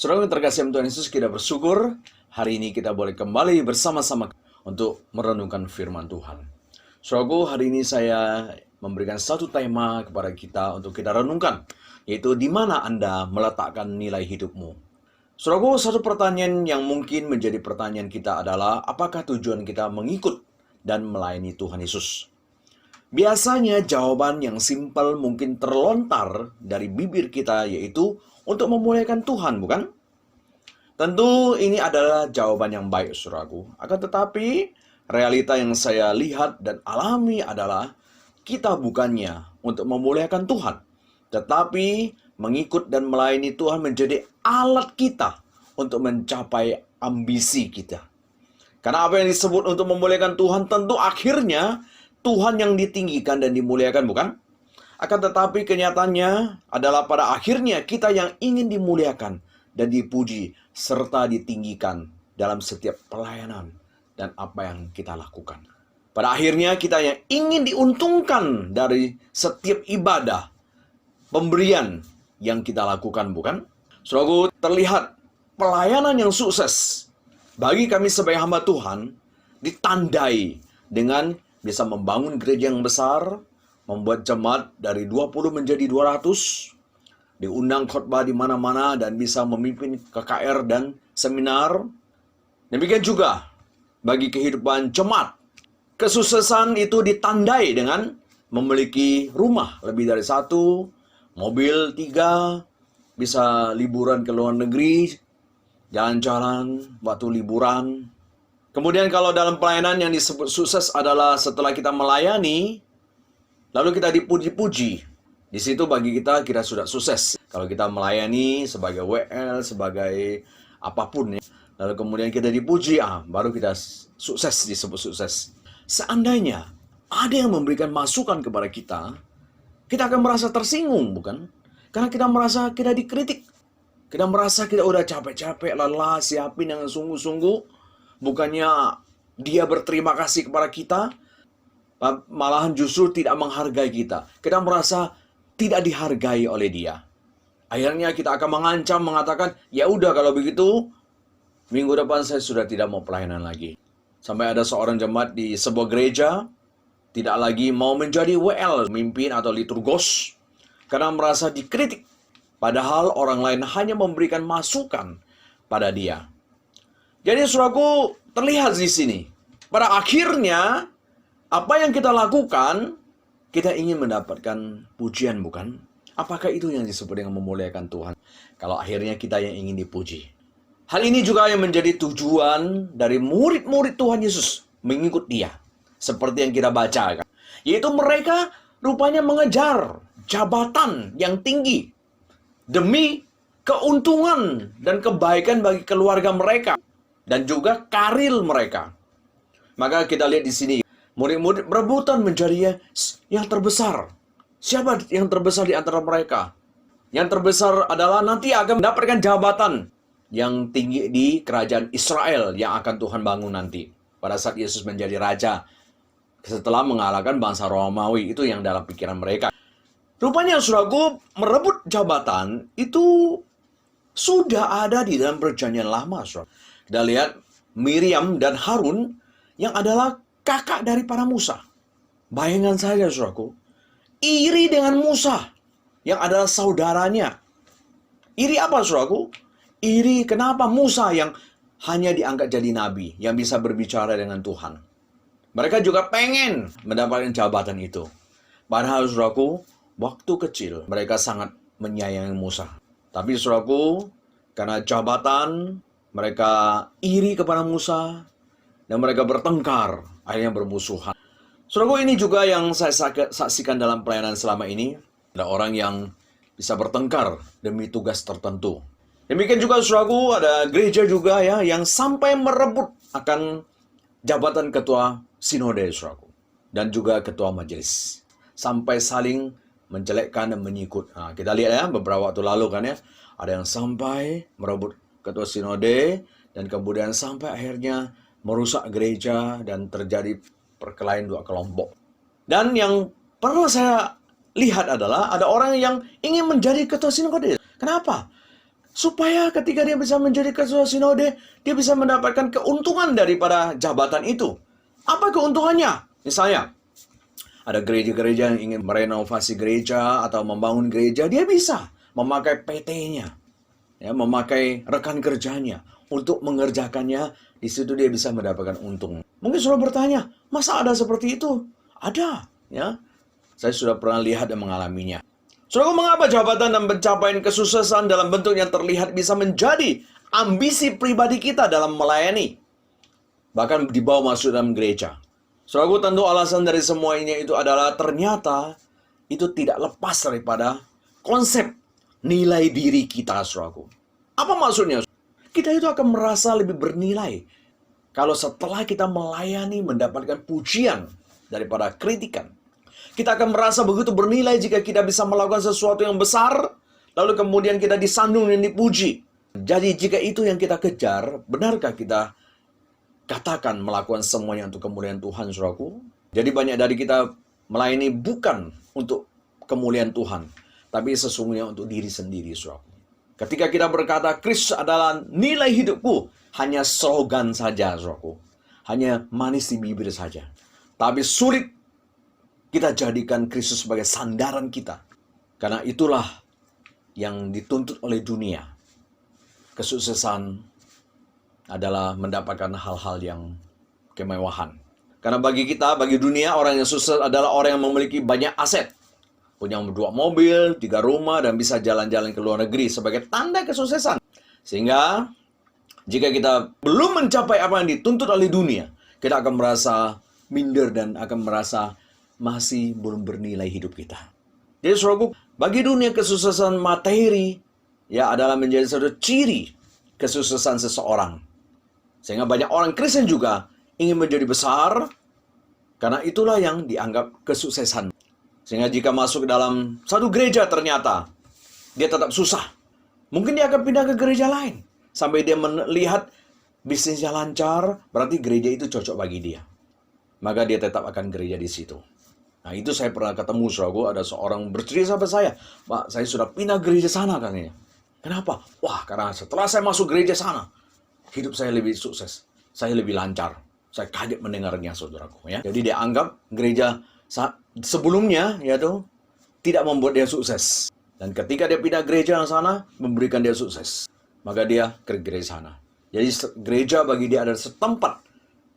Saudara yang terkasih Tuhan Yesus, kita bersyukur hari ini kita boleh kembali bersama-sama untuk merenungkan firman Tuhan. Saudaraku, hari ini saya memberikan satu tema kepada kita untuk kita renungkan, yaitu di mana Anda meletakkan nilai hidupmu. Saudaraku, satu pertanyaan yang mungkin menjadi pertanyaan kita adalah, apakah tujuan kita mengikut dan melayani Tuhan Yesus? Biasanya jawaban yang simpel mungkin terlontar dari bibir kita, yaitu untuk memuliakan Tuhan, bukan? Tentu ini adalah jawaban yang baik, saudaraku. Akan tetapi, realita yang saya lihat dan alami adalah kita bukannya untuk memuliakan Tuhan, tetapi mengikut dan melayani Tuhan menjadi alat kita untuk mencapai ambisi kita. Karena apa yang disebut untuk memuliakan Tuhan, tentu akhirnya Tuhan yang ditinggikan dan dimuliakan, bukan? Akan tetapi kenyataannya adalah pada akhirnya kita yang ingin dimuliakan dan dipuji serta ditinggikan dalam setiap pelayanan dan apa yang kita lakukan. Pada akhirnya kita yang ingin diuntungkan dari setiap ibadah, pemberian yang kita lakukan, bukan? Saudaraku, terlihat pelayanan yang sukses bagi kami sebagai hamba Tuhan ditandai dengan bisa membangun gereja yang besar, membuat jemaat dari 20 menjadi 200, diundang khotbah di mana-mana dan bisa memimpin KKR dan seminar. Demikian juga bagi kehidupan jemaat. Kesuksesan itu ditandai dengan memiliki rumah lebih dari satu, mobil 3, bisa liburan ke luar negeri, jalan-jalan waktu liburan. Kemudian kalau dalam pelayanan yang disebut sukses adalah setelah kita melayani, lalu kita dipuji-puji. Di situ bagi kita sudah sukses. Kalau kita melayani sebagai WL, sebagai apapun, ya, lalu kemudian kita dipuji, baru kita sukses, disebut sukses. Seandainya ada yang memberikan masukan kepada kita akan merasa tersinggung, bukan? Karena kita merasa kita dikritik. Kita merasa kita udah capek-capek, lelah, siapin dengan sungguh-sungguh. Bukannya dia berterima kasih kepada kita, malahan justru tidak menghargai kita. Kita merasa tidak dihargai oleh dia. Akhirnya kita akan mengancam, mengatakan, ya udah kalau begitu, minggu depan saya sudah tidak mau pelayanan lagi. Sampai ada seorang jemaat di sebuah gereja, tidak lagi mau menjadi WL, mimpin atau liturgos, karena merasa dikritik. Padahal orang lain hanya memberikan masukan pada dia. Jadi saudaraku, terlihat di sini. Pada akhirnya, apa yang kita lakukan, kita ingin mendapatkan pujian, bukan? Apakah itu yang disebut dengan memuliakan Tuhan? Kalau akhirnya kita yang ingin dipuji. Hal ini juga yang menjadi tujuan dari murid-murid Tuhan Yesus mengikut dia. Seperti yang kita baca, kan? Yaitu mereka rupanya mengejar jabatan yang tinggi demi keuntungan dan kebaikan bagi keluarga mereka dan juga karir mereka. Maka kita lihat di sini, murid-murid berebutan menjadi yang terbesar. Siapa yang terbesar di antara mereka? Yang terbesar adalah nanti akan mendapatkan jabatan yang tinggi di kerajaan Israel yang akan Tuhan bangun nanti. Pada saat Yesus menjadi raja, setelah mengalahkan bangsa Romawi, itu yang dalam pikiran mereka. Rupanya saudaraku, merebut jabatan itu sudah ada di dalam perjanjian lama, saudara. Kita lihat Miriam dan Harun yang adalah kakak dari para Musa. Bayangkan saja, saudaraku, iri dengan Musa yang adalah saudaranya. Iri apa, saudaraku? Iri kenapa Musa yang hanya diangkat jadi nabi, yang bisa berbicara dengan Tuhan. Mereka juga pengen mendapatkan jabatan itu. Padahal, saudaraku, waktu kecil mereka sangat menyayangi Musa. Tapi, saudaraku, karena jabatan, mereka iri kepada Musa, dan mereka bertengkar, akhirnya bermusuhan. Saudaraku, ini juga yang saya saksikan dalam pelayanan selama ini. Ada orang yang bisa bertengkar demi tugas tertentu. Demikian juga, saudaraku, ada gereja juga ya yang sampai merebut akan jabatan ketua sinode, saudaraku, dan juga ketua majelis. Sampai saling menjelekkan dan menyikut. Kita lihat ya, beberapa waktu lalu kan ya, ada yang sampai merebut ketua sinode, dan kemudian sampai akhirnya merusak gereja dan terjadi perkelahian dua kelompok. Dan yang pernah saya lihat adalah ada orang yang ingin menjadi ketua sinode. Kenapa? Supaya ketika dia bisa menjadi ketua sinode, dia bisa mendapatkan keuntungan daripada jabatan itu. Apa keuntungannya? Misalnya, ada gereja-gereja yang ingin merenovasi gereja atau membangun gereja, dia bisa memakai PT-nya, ya, memakai rekan kerjanya untuk mengerjakannya. Di situ dia bisa mendapatkan untung. Mungkin sudah bertanya, masa ada seperti itu? Ada, ya. Saya sudah pernah lihat dan mengalaminya. Saudara, mengapa jabatan dan pencapaian kesuksesan dalam bentuk yang terlihat bisa menjadi ambisi pribadi kita dalam melayani, bahkan dibawa masuk dalam gereja? Saudara, tentu alasan dari semuanya itu adalah ternyata itu tidak lepas daripada konsep nilai diri kita, saudara. Apa maksudnya? Kita itu akan merasa lebih bernilai kalau setelah kita melayani mendapatkan pujian daripada kritikan. Kita akan merasa begitu bernilai jika kita bisa melakukan sesuatu yang besar, lalu kemudian kita disandung dan dipuji. Jadi jika itu yang kita kejar, benarkah kita katakan melakukan semuanya untuk kemuliaan Tuhan, saudaraku? Jadi banyak dari kita melayani bukan untuk kemuliaan Tuhan, tapi sesungguhnya untuk diri sendiri, saudaraku. Ketika kita berkata, Kristus adalah nilai hidupku, hanya slogan saja, saudaraku. Hanya manis di bibir saja. Tapi sulit kita jadikan Kristus sebagai sandaran kita. Karena itulah yang dituntut oleh dunia. Kesuksesan adalah mendapatkan hal-hal yang kemewahan. Karena bagi kita, bagi dunia, orang yang sukses adalah orang yang memiliki banyak aset. Punya 2 mobil, 3 rumah, dan bisa jalan-jalan ke luar negeri sebagai tanda kesuksesan. Sehingga, jika kita belum mencapai apa yang dituntut oleh dunia, kita akan merasa minder dan akan merasa masih belum bernilai hidup kita. Jadi saudaraku, bagi dunia kesuksesan materi ya adalah menjadi satu ciri kesuksesan seseorang. Sehingga banyak orang Kristen juga ingin menjadi besar karena itulah yang dianggap kesuksesan. Sehingga jika masuk ke dalam satu gereja ternyata dia tetap susah. Mungkin dia akan pindah ke gereja lain sampai dia melihat bisnisnya lancar, berarti gereja itu cocok bagi dia. Maka dia tetap akan gereja di situ. Nah, itu saya pernah ketemu, saudaraku, ada seorang bercerita sampai saya, Pak, saya sudah pindah gereja sana katanya. Kenapa? Wah, karena setelah saya masuk gereja sana, hidup saya lebih sukses, saya lebih lancar. Saya kaget mendengarnya, saudaraku. Ya. Jadi dia anggap gereja sebelumnya, yaitu tidak membuat dia sukses. Dan ketika dia pindah gereja yang sana, memberikan dia sukses. Maka dia ke gereja sana. Jadi gereja bagi dia adalah setempat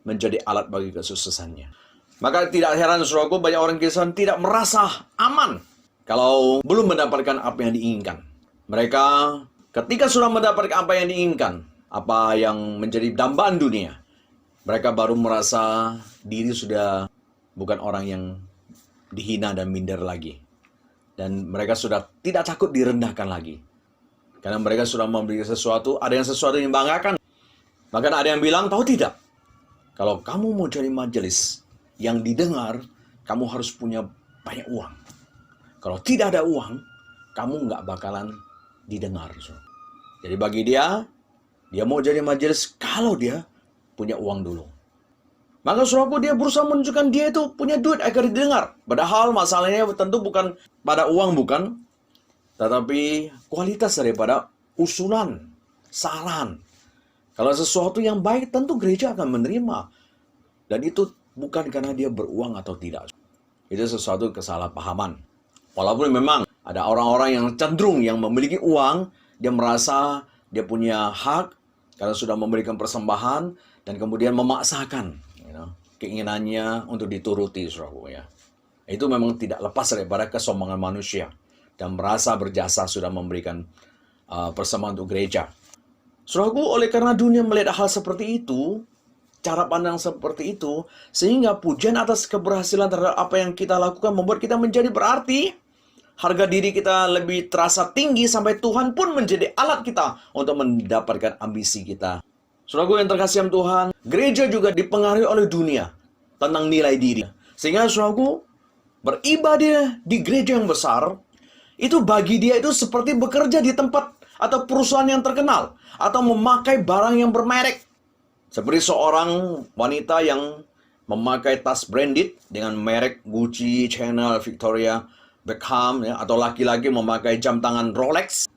menjadi alat bagi kesuksesannya. Maka tidak heran, saudaraku, banyak orang Kristen tidak merasa aman kalau belum mendapatkan apa yang diinginkan. Mereka ketika sudah mendapatkan apa yang diinginkan, apa yang menjadi dambaan dunia, mereka baru merasa diri sudah bukan orang yang dihina dan minder lagi. Dan mereka sudah tidak takut direndahkan lagi. Karena mereka sudah memberi sesuatu, ada yang sesuatu yang membanggakan. Bahkan ada yang bilang, tahu tidak, kalau kamu mau jadi majelis yang didengar, kamu harus punya banyak uang. Kalau tidak ada uang, kamu nggak bakalan didengar. Jadi bagi dia mau jadi majelis kalau dia punya uang dulu. Maka saudaraku, dia berusaha menunjukkan dia itu punya duit agar didengar. Padahal masalahnya tentu bukan pada uang, bukan. Tetapi kualitas daripada usulan, saran. Kalau sesuatu yang baik, tentu gereja akan menerima. Dan itu bukan karena dia beruang atau tidak. Itu sesuatu kesalahpahaman. Walaupun memang ada orang-orang yang cenderung yang memiliki uang, dia merasa dia punya hak karena sudah memberikan persembahan dan kemudian memaksakan keinginannya untuk dituruti, saudaraku, ya. Itu memang tidak lepas daripada kesombongan manusia dan merasa berjasa sudah memberikan persembahan untuk gereja. Saudaraku, oleh karena dunia melihat hal seperti itu, cara pandang seperti itu, sehingga pujian atas keberhasilan terhadap apa yang kita lakukan membuat kita menjadi berarti. Harga diri kita lebih terasa tinggi sampai Tuhan pun menjadi alat kita untuk mendapatkan ambisi kita. Saudaraku yang terkasih Tuhan, gereja juga dipengaruhi oleh dunia tentang nilai diri. Sehingga saudaraku, beribadah di gereja yang besar, itu bagi dia itu seperti bekerja di tempat atau perusahaan yang terkenal, atau memakai barang yang bermerek. Seperti seorang wanita yang memakai tas branded dengan merek Gucci, Chanel, Victoria, Beckham, ya, atau laki-laki memakai jam tangan Rolex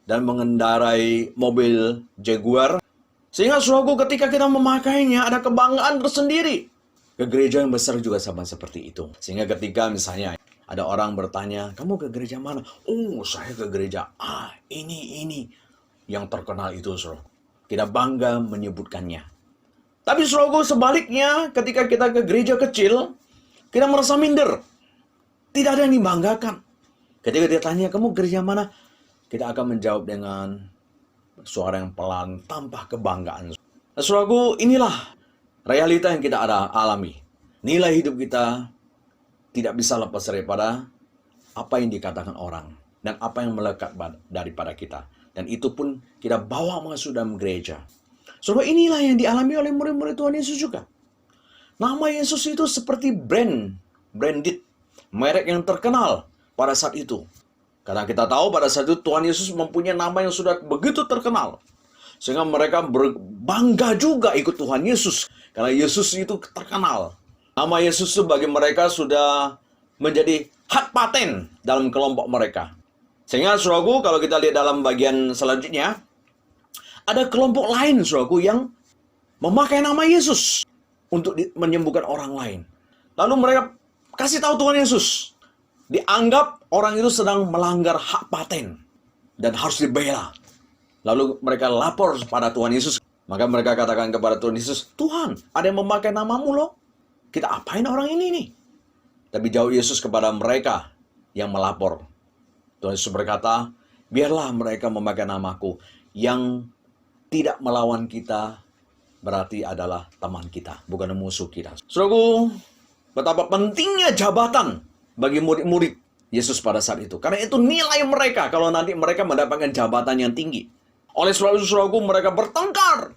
dan mengendarai mobil Jaguar. Sehingga saudaraku ketika kita memakainya ada kebanggaan tersendiri. Ke gereja yang besar juga sama seperti itu. Sehingga ketika misalnya ada orang bertanya, kamu ke gereja mana? Oh, saya ke gereja ini yang terkenal itu, saudara. Kita bangga menyebutkannya. Tapi saudaraku sebaliknya, ketika kita ke gereja kecil, kita merasa minder. Tidak ada yang dibanggakan. Ketika dia tanya, kamu gereja mana? Kita akan menjawab dengan suara yang pelan tanpa kebanggaan. Nah, saudaraku, inilah realita yang kita alami. Nilai hidup kita tidak bisa lepas daripada apa yang dikatakan orang dan apa yang melekat daripada kita. Dan itu pun kita bawa masuk dalam gereja. Saudara, inilah yang dialami oleh murid-murid Tuhan Yesus juga. Nama Yesus itu seperti branded, merek yang terkenal pada saat itu. Karena kita tahu pada saat itu Tuhan Yesus mempunyai nama yang sudah begitu terkenal. Sehingga mereka berbangga juga ikut Tuhan Yesus. Karena Yesus itu terkenal. Nama Yesus itu bagi mereka sudah menjadi hak paten dalam kelompok mereka. Sehingga saudaraku, kalau kita lihat dalam bagian selanjutnya, ada kelompok lain saudaraku yang memakai nama Yesus untuk menyembuhkan orang lain. Lalu mereka kasih tahu Tuhan Yesus. Dianggap orang itu sedang melanggar hak paten dan harus dibela. Lalu mereka lapor pada Tuhan Yesus. Maka mereka katakan kepada Tuhan Yesus, Tuhan, ada yang memakai namamu loh. Kita apain orang ini nih? Tapi jawab Yesus kepada mereka yang melapor. Tuhan Yesus berkata, biarlah mereka memakai namaku. Yang tidak melawan kita berarti adalah teman kita, bukan musuh kita. Saudaraku, betapa pentingnya jabatan bagi murid-murid Yesus pada saat itu. Karena itu nilai mereka kalau nanti mereka mendapatkan jabatan yang tinggi. Oleh sebab itu, saudaraku, mereka bertengkar.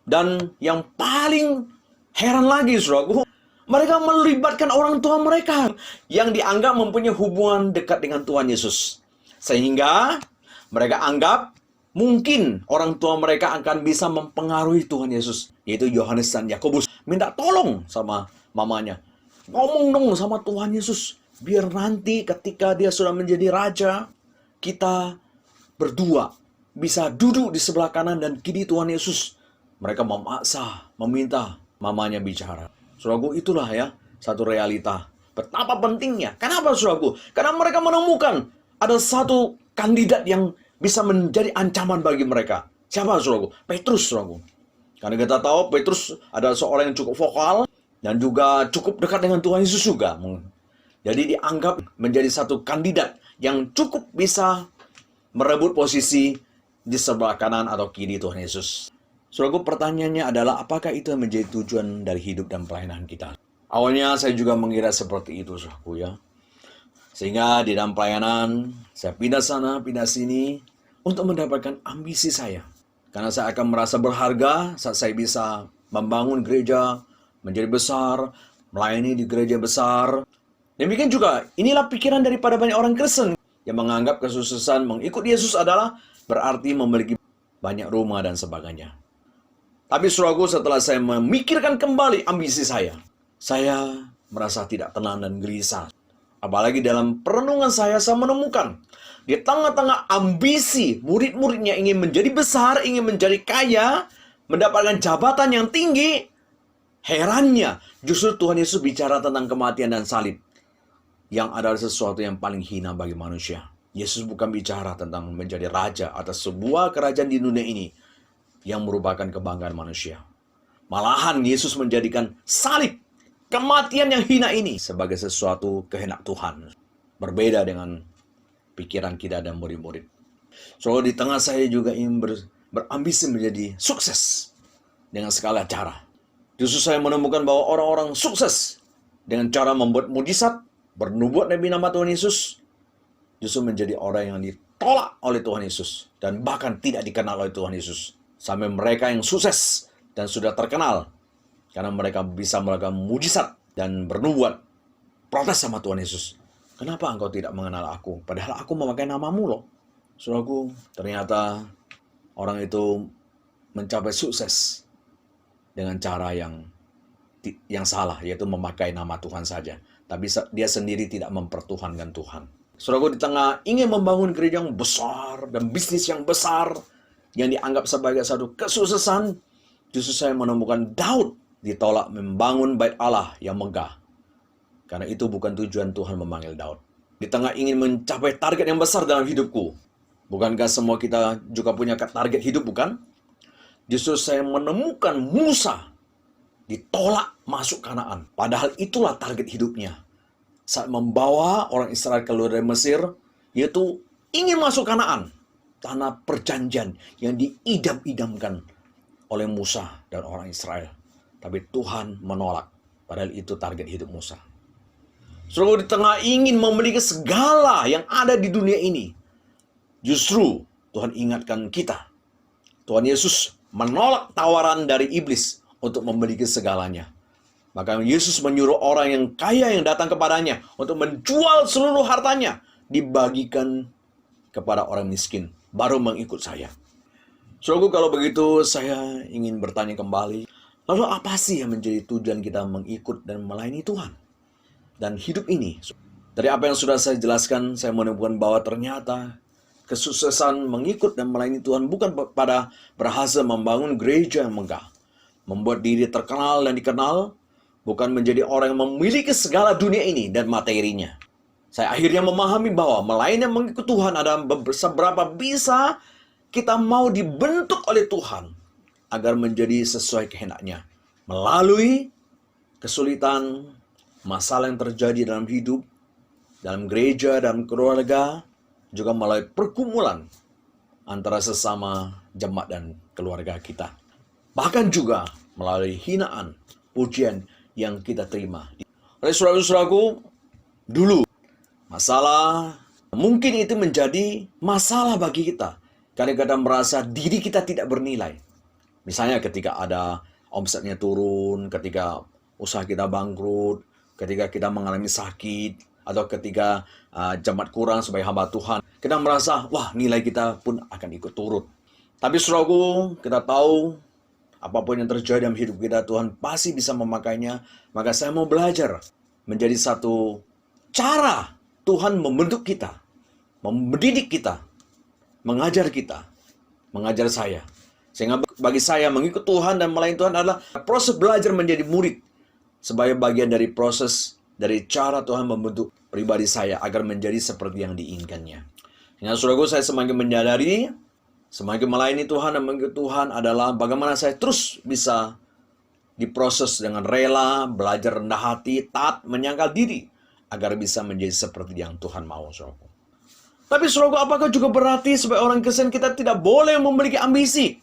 Dan yang paling heran lagi, saudaraku, mereka melibatkan orang tua mereka yang dianggap mempunyai hubungan dekat dengan Tuhan Yesus. Sehingga mereka anggap mungkin orang tua mereka akan bisa mempengaruhi Tuhan Yesus. Yaitu Yohanes dan Yakobus. Minta tolong sama mamanya. Ngomong dong sama Tuhan Yesus. Biar nanti ketika dia sudah menjadi raja, kita berdua bisa duduk di sebelah kanan dan kiri Tuhan Yesus. Mereka memaksa, meminta mamanya bicara. Saudaraku, itulah ya satu realita. Betapa pentingnya. Kenapa saudaraku? Karena mereka menemukan ada satu kandidat yang bisa menjadi ancaman bagi mereka. Siapa saudaraku? Petrus, saudaraku. Karena kita tahu Petrus adalah seorang yang cukup vokal dan juga cukup dekat dengan Tuhan Yesus juga. Jadi dianggap menjadi satu kandidat yang cukup bisa merebut posisi di sebelah kanan atau kiri Tuhan Yesus. Saudaraku, pertanyaannya adalah apakah itu yang menjadi tujuan dari hidup dan pelayanan kita? Awalnya saya juga mengira seperti itu, saudaraku ya. Sehingga di dalam pelayanan saya pindah sana, pindah sini untuk mendapatkan ambisi saya. Karena saya akan merasa berharga saat saya bisa membangun gereja menjadi besar, melayani di gereja besar. Demikian juga, inilah pikiran daripada banyak orang Kristen yang menganggap kesuksesan mengikut Yesus adalah berarti memiliki banyak rumah dan sebagainya. Tapi saudaraku, setelah saya memikirkan kembali ambisi saya merasa tidak tenang dan gelisah. Apalagi dalam perenungan saya menemukan di tengah-tengah ambisi murid-muridnya ingin menjadi besar, ingin menjadi kaya, mendapatkan jabatan yang tinggi, herannya justru Tuhan Yesus bicara tentang kematian dan salib. Yang adalah sesuatu yang paling hina bagi manusia. Yesus bukan bicara tentang menjadi raja atas sebuah kerajaan di dunia ini yang merupakan kebanggaan manusia. Malahan Yesus menjadikan salib, kematian yang hina ini sebagai sesuatu kehendak Tuhan. Berbeda dengan pikiran kita dan murid-murid. So di tengah saya juga ingin berambisi menjadi sukses dengan segala cara. Justru saya menemukan bahwa orang-orang sukses dengan cara membuat mujizat, bernubuat Nabi nama Tuhan Yesus, justru menjadi orang yang ditolak oleh Tuhan Yesus. Dan bahkan tidak dikenal oleh Tuhan Yesus. Sampai mereka yang sukses dan sudah terkenal. Karena mereka bisa melakukan mujizat dan bernubuat. Protes sama Tuhan Yesus. Kenapa engkau tidak mengenal aku? Padahal aku memakai namamu loh. Saudaraku, ternyata orang itu mencapai sukses dengan cara yang salah, yaitu memakai nama Tuhan saja. Tapi dia sendiri tidak mempertuhankan Tuhan. Saudaraku, di tengah ingin membangun gereja yang besar dan bisnis yang besar yang dianggap sebagai satu kesuksesan, justru saya menemukan Daud ditolak membangun bait Allah yang megah. Karena itu bukan tujuan Tuhan memanggil Daud. Di tengah ingin mencapai target yang besar dalam hidupku, bukankah semua kita juga punya target hidup, bukan? Justru saya menemukan Musa ditolak masuk Kanaan. Padahal itulah target hidupnya. Saat membawa orang Israel keluar dari Mesir, yaitu ingin masuk Kanaan, tanah perjanjian yang diidam-idamkan oleh Musa dan orang Israel. Tapi Tuhan menolak, padahal itu target hidup Musa. Saudara, di tengah ingin memiliki segala yang ada di dunia ini, justru Tuhan ingatkan kita. Tuhan Yesus menolak tawaran dari iblis untuk memiliki segalanya. Maka Yesus menyuruh orang yang kaya yang datang kepadanya untuk menjual seluruh hartanya, dibagikan kepada orang miskin, baru mengikut saya. Saudaraku, kalau begitu saya ingin bertanya kembali, lalu apa sih yang menjadi tujuan kita mengikut dan melayani Tuhan dan hidup ini? Dari apa yang sudah saya jelaskan, saya menemukan bahwa ternyata kesuksesan mengikut dan melayani Tuhan bukan pada berhasil membangun gereja yang megah, membuat diri terkenal dan dikenal, bukan menjadi orang yang memiliki segala dunia ini dan materinya. Saya akhirnya memahami bahwa melayani dan mengikut Tuhan adalah seberapa bisa kita mau dibentuk oleh Tuhan agar menjadi sesuai kehendaknya. Melalui kesulitan, masalah yang terjadi dalam hidup, dalam gereja, dalam keluarga, juga melalui pergumulan antara sesama jemaat dan keluarga kita. Bahkan juga melalui hinaan, pujian yang kita terima. Oleh saudara-saudaraku, dulu masalah mungkin itu menjadi masalah bagi kita. Kadang-kadang merasa diri kita tidak bernilai. Misalnya ketika ada omsetnya turun, ketika usaha kita bangkrut, ketika kita mengalami sakit, atau ketika jemaat kurang sebagai hamba Tuhan, kita merasa, wah, nilai kita pun akan ikut turun. Tapi saudaraku, kita tahu apapun yang terjadi dalam hidup kita, Tuhan pasti bisa memakainya. Maka saya mau belajar menjadi satu cara Tuhan membentuk kita, mendidik kita, mengajar kita, mengajar saya. Sehingga bagi saya mengikut Tuhan dan melayani Tuhan adalah proses belajar menjadi murid sebagai bagian dari proses dari cara Tuhan membentuk pribadi saya agar menjadi seperti yang diinginkannya. Sehingga saudaraku, saya semakin menyadari, semakin melayani Tuhan dan mengikut Tuhan adalah bagaimana saya terus bisa diproses dengan rela, belajar rendah hati, taat, menyangkal diri, agar bisa menjadi seperti yang Tuhan mau, saudaraku. Tapi saudaraku, apakah juga berarti sebagai orang Kristen kita tidak boleh memiliki ambisi?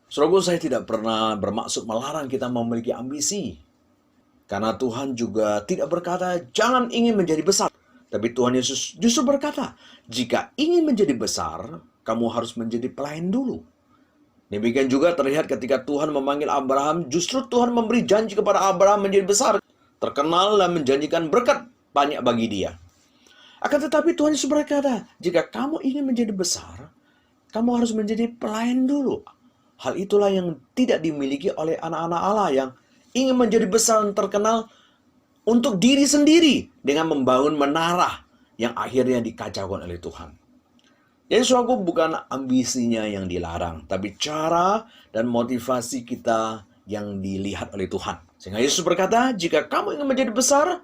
Saudaraku, saya tidak pernah bermaksud melarang kita memiliki ambisi. Karena Tuhan juga tidak berkata, jangan ingin menjadi besar. Tapi Tuhan Yesus justru berkata, jika ingin menjadi besar, kamu harus menjadi pelayan dulu. Demikian juga terlihat ketika Tuhan memanggil Abraham, justru Tuhan memberi janji kepada Abraham menjadi besar, terkenal dan menjanjikan berkat banyak bagi dia. Akan tetapi Tuhan Yesus berkata, jika kamu ingin menjadi besar, kamu harus menjadi pelayan dulu. Hal itulah yang tidak dimiliki oleh anak-anak Allah yang ingin menjadi besar dan terkenal untuk diri sendiri dengan membangun menara yang akhirnya dikacaukan oleh Tuhan. Jadi saudaraku, bukan ambisinya yang dilarang, tapi cara dan motivasi kita yang dilihat oleh Tuhan. Sehingga Yesus berkata, jika kamu ingin menjadi besar,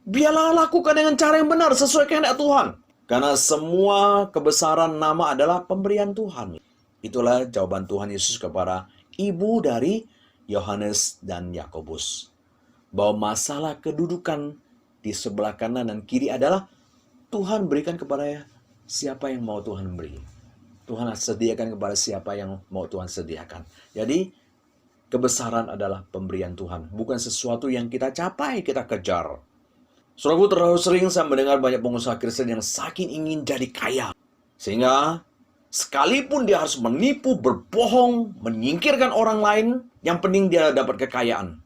biarlah lakukan dengan cara yang benar sesuai kehendak Tuhan. Karena semua kebesaran nama adalah pemberian Tuhan. Itulah jawaban Tuhan Yesus kepada ibu dari Yohanes dan Yakobus. Bahwa masalah kedudukan di sebelah kanan dan kiri adalah Tuhan berikan kepada siapa yang mau Tuhan beri. Tuhan sediakan kepada siapa yang mau Tuhan sediakan. Jadi, kebesaran adalah pemberian Tuhan. Bukan sesuatu yang kita capai, kita kejar. Saudaraku, terlalu sering saya mendengar banyak pengusaha Kristen yang saking ingin jadi kaya. Sehingga sekalipun dia harus menipu, berbohong, menyingkirkan orang lain, yang penting dia dapat kekayaan.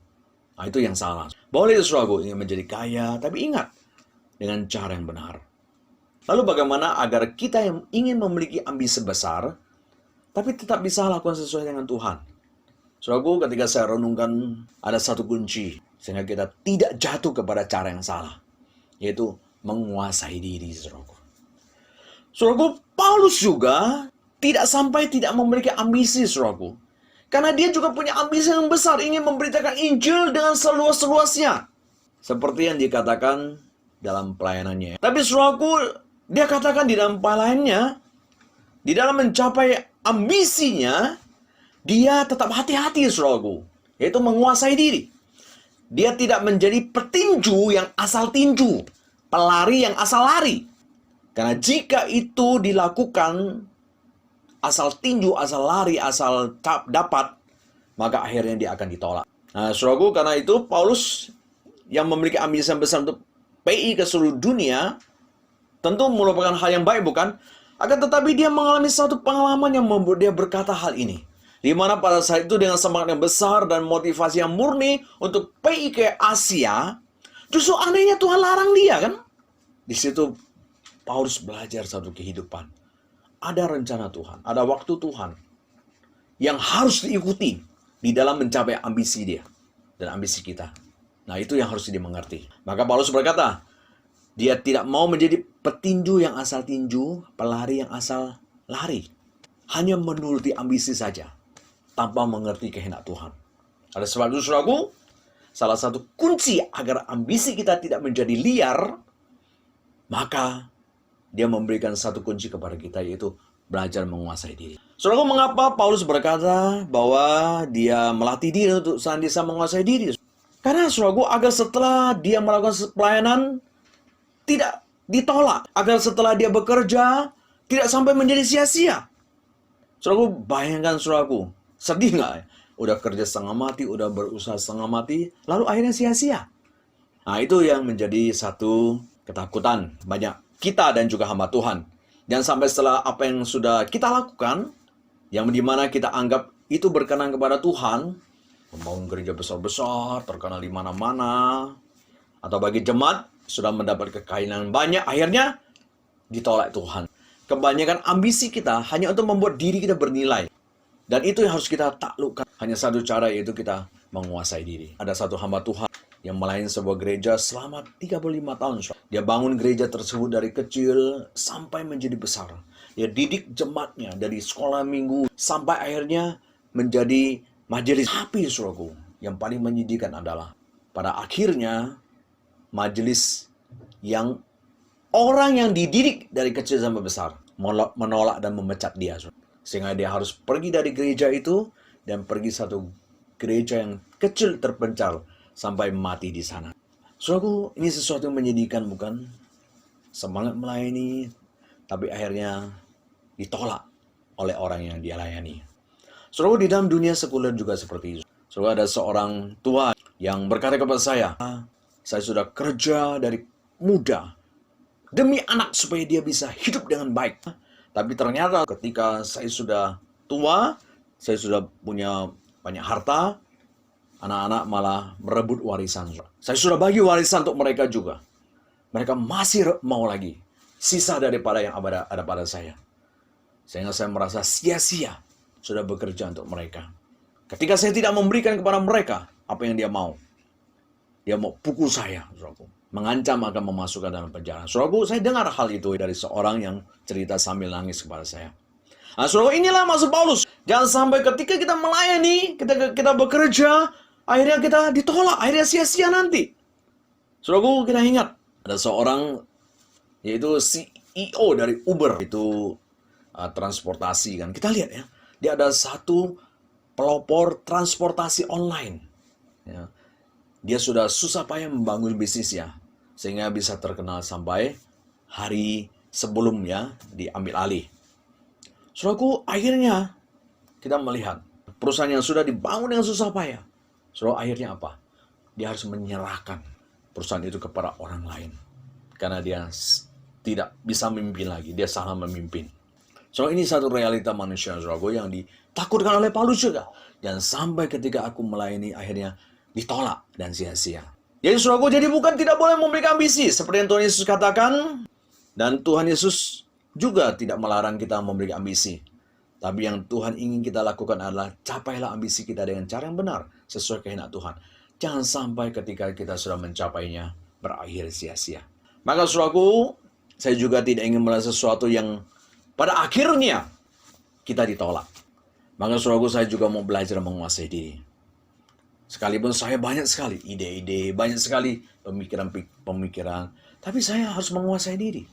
Nah, itu yang salah. Boleh saudaraku ingin menjadi kaya, tapi ingat, dengan cara yang benar. Lalu bagaimana agar kita yang ingin memiliki ambisi besar, tapi tetap bisa lakukan sesuai dengan Tuhan? Saudaraku, ketika saya renungkan, ada satu kunci, sehingga kita tidak jatuh kepada cara yang salah. Yaitu menguasai diri, saudaraku. Saudaraku, Paulus juga tidak memiliki ambisi, saudaraku. Karena dia juga punya ambisi yang besar, ingin memberitakan Injil dengan seluas-luasnya. Seperti yang dikatakan dalam pelayanannya. Tapi saudaraku, dia katakan di dalam pelayanannya, di dalam mencapai ambisinya, dia tetap hati-hati, saudaraku. Yaitu menguasai diri. Dia tidak menjadi petinju yang asal tinju, pelari yang asal lari. Karena jika itu dilakukan, asal tinju, asal lari, asal dapat, maka akhirnya dia akan ditolak. Nah, saudaraku, karena itu Paulus yang memiliki ambisi yang besar untuk PI ke seluruh dunia, tentu merupakan hal yang baik, bukan? Akan tetapi dia mengalami satu pengalaman yang membuat dia berkata hal ini. Di mana pada saat itu dengan semangat yang besar dan motivasi yang murni untuk PI ke Asia, justru anehnya Tuhan larang dia, kan? Di situ Paulus belajar satu kehidupan. Ada rencana Tuhan, ada waktu Tuhan yang harus diikuti di dalam mencapai ambisi dia dan ambisi kita. Nah, itu yang harus dimengerti. Maka Paulus berkata, dia tidak mau menjadi petinju yang asal tinju, pelari yang asal lari. Hanya menuruti ambisi saja, tanpa mengerti kehendak Tuhan. Ada sebab itu, saudaraku, salah satu kunci agar ambisi kita tidak menjadi liar, maka dia memberikan satu kunci kepada kita, yaitu belajar menguasai diri. Saudaraku, mengapa Paulus berkata bahwa dia melatih diri untuk senantiasa menguasai diri? Karena, saudaraku, agar setelah dia melakukan pelayanan, tidak ditolak. Agar setelah dia bekerja, tidak sampai menjadi sia-sia. Saudaraku, bayangkan, saudaraku, sedih nggak? Udah kerja setengah mati, udah berusaha setengah mati, lalu akhirnya sia-sia. Nah, itu yang menjadi satu ketakutan banyak kita dan juga hamba Tuhan. Dan sampai setelah apa yang sudah kita lakukan, yang dimana kita anggap itu berkenan kepada Tuhan, membangun gereja besar-besar, terkenal di mana-mana, atau bagi jemaat, sudah mendapat kekayaan banyak, akhirnya ditolak Tuhan. Kebanyakan ambisi kita hanya untuk membuat diri kita bernilai. Dan itu yang harus kita taklukkan. Hanya satu cara, yaitu kita menguasai diri. Ada satu hamba Tuhan yang melayani sebuah gereja selama 35 tahun. Dia bangun gereja tersebut dari kecil sampai menjadi besar. Dia didik jemaatnya dari sekolah minggu sampai akhirnya menjadi majelis. Tapi, saudaraku, yang paling menyedihkan adalah pada akhirnya majelis yang orang yang dididik dari kecil sampai besar menolak dan memecat dia. Sehingga dia harus pergi dari gereja itu dan pergi satu gereja yang kecil terpencil sampai mati di sana. Saudaraku, ini sesuatu yang menyedihkan, bukan? Semangat melayani, tapi akhirnya ditolak oleh orang yang dia layani. Saudaraku, di dalam dunia sekuler juga seperti itu. Saudara, ada seorang tua yang berkata kepada saya sudah kerja dari muda demi anak supaya dia bisa hidup dengan baik. Tapi ternyata ketika saya sudah tua, saya sudah punya banyak harta, anak-anak malah merebut warisan. Saya sudah bagi warisan untuk mereka juga. Mereka masih mau lagi. Sisa daripada yang ada pada saya. Sehingga saya merasa sia-sia sudah bekerja untuk mereka. Ketika saya tidak memberikan kepada mereka apa yang dia mau. Dia mau pukul saya, saudaraku. Mengancam akan memasukkan dalam penjara. Saudaraku, saya dengar hal itu dari seorang yang cerita sambil nangis kepada saya. Nah, saudaraku, inilah maksud Paulus. Jangan sampai ketika kita melayani, kita bekerja, akhirnya kita ditolak, akhirnya sia-sia nanti. Saudaraku, kita ingat, ada seorang, yaitu CEO dari Uber, itu transportasi kan. Kita lihat ya, dia ada satu pelopor transportasi online. Ya. Dia sudah susah payah membangun bisnisnya, sehingga bisa terkenal sampai hari sebelumnya diambil alih. Saudaraku, akhirnya kita melihat perusahaan yang sudah dibangun dengan susah payah. Saudara, akhirnya apa? Dia harus menyerahkan perusahaan itu kepada orang lain. Karena dia tidak bisa memimpin lagi, dia salah memimpin. Saudara, ini satu realita manusia, saudaraku, yang ditakutkan oleh Paulus juga. Dan sampai ketika aku melayani, akhirnya ditolak dan sia-sia. Jadi, saudaraku, jadi bukan tidak boleh memiliki ambisi, seperti yang Tuhan Yesus katakan. Dan Tuhan Yesus juga tidak melarang kita memiliki ambisi. Tapi yang Tuhan ingin kita lakukan adalah capailah ambisi kita dengan cara yang benar, sesuai kehendak Tuhan. Jangan sampai ketika kita sudah mencapainya, berakhir sia-sia. Maka saudaraku, saya juga tidak ingin melakukan sesuatu yang pada akhirnya kita ditolak. Maka saudaraku, saya juga mau belajar menguasai diri. Sekalipun saya banyak sekali ide-ide, banyak sekali pemikiran-pemikiran, tapi saya harus menguasai diri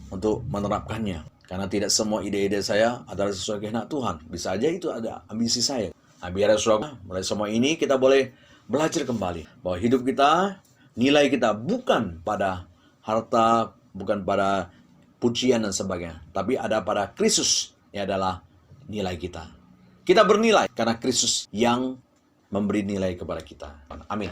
untuk menerapkannya. Karena tidak semua ide-ide saya adalah sesuai kehendak Tuhan. Bisa aja itu ada ambisi saya. Nah, biar saudara, mulai semua ini kita boleh belajar kembali bahwa hidup kita, nilai kita bukan pada harta, bukan pada pujian dan sebagainya, tapi ada pada Kristus yang adalah nilai kita. Kita bernilai karena Kristus yang memberi nilai kepada kita. Amin.